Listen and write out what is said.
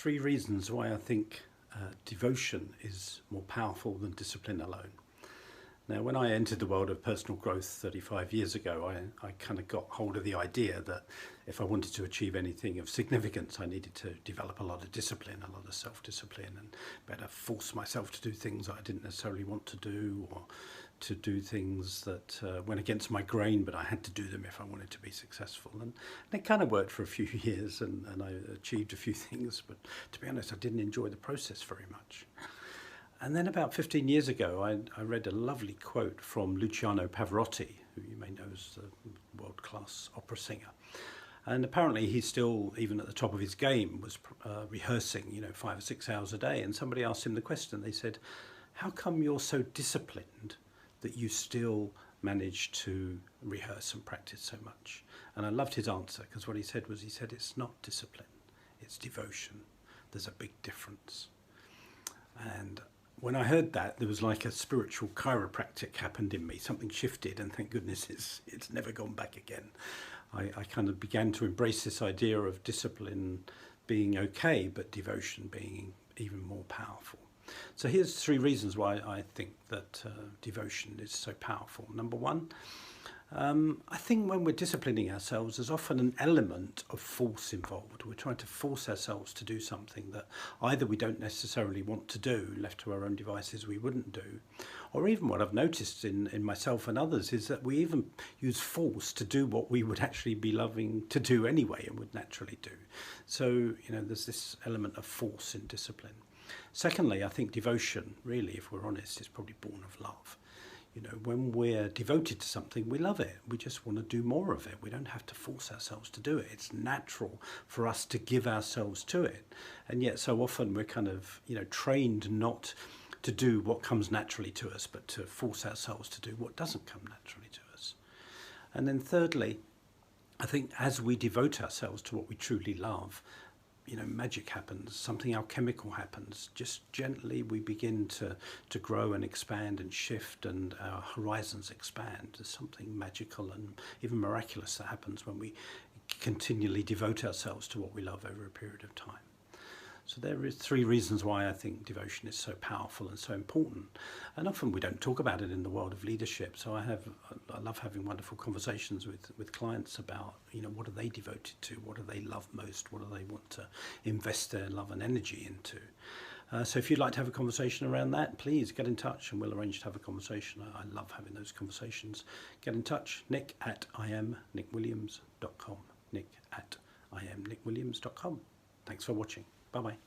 Three reasons why I think devotion is more powerful than discipline alone. Now, when I entered the world of personal growth 35 years ago, I kind of got hold of the idea that if I wanted to achieve anything of significance, I needed to develop a lot of discipline, a lot of self-discipline, and better force myself to do things that I didn't necessarily want to do, or to do things that went against my grain, but I had to do them if I wanted to be successful. And it kind of worked for a few years, and I achieved a few things, but to be honest, I didn't enjoy the process very much. And then about 15 years ago, I read a lovely quote from Luciano Pavarotti, who you may know as a world-class opera singer. And apparently he's still, even at the top of his game, was rehearsing, 5 or 6 hours a day. And somebody asked him the question. They said, how come you're so disciplined that you still manage to rehearse and practice so much? And I loved his answer, because what he said, it's not discipline, it's devotion. There's a big difference. And when I heard that, there was like a spiritual chiropractic happened in me. Something shifted, and thank goodness it's never gone back again. I kind of began to embrace this idea of discipline being okay, but devotion being even more powerful. So here's 3 reasons why I think that devotion is so powerful. Number 1, I think when we're disciplining ourselves, there's often an element of force involved. We're trying to force ourselves to do something that either we don't necessarily want to do, left to our own devices we wouldn't do, or even what I've noticed in myself and others is that we even use force to do what we would actually be loving to do anyway and would naturally do. So, there's this element of force in discipline. Secondly, I think devotion, really, if we're honest, is probably born of love. When we're devoted to something, we love it. We just want to do more of it. We don't have to force ourselves to do it. It's natural for us to give ourselves to it. And yet so often we're kind of, trained not to do what comes naturally to us, but to force ourselves to do what doesn't come naturally to us. And then thirdly, I think as we devote ourselves to what we truly love, magic happens, something alchemical happens. Just gently we begin to grow and expand and shift, and our horizons expand. There's something magical and even miraculous that happens when we continually devote ourselves to what we love over a period of time. So there is 3 reasons why I think devotion is so powerful and so important. And often we don't talk about it in the world of leadership. So I love having wonderful conversations with clients about, what are they devoted to? What do they love most? What do they want to invest their love and energy into? So if you'd like to have a conversation around that, please get in touch and we'll arrange to have a conversation. I love having those conversations. Get in touch, nick@imnickwilliams.com, nick@imnickwilliams.com. Thanks for watching. Bye-bye.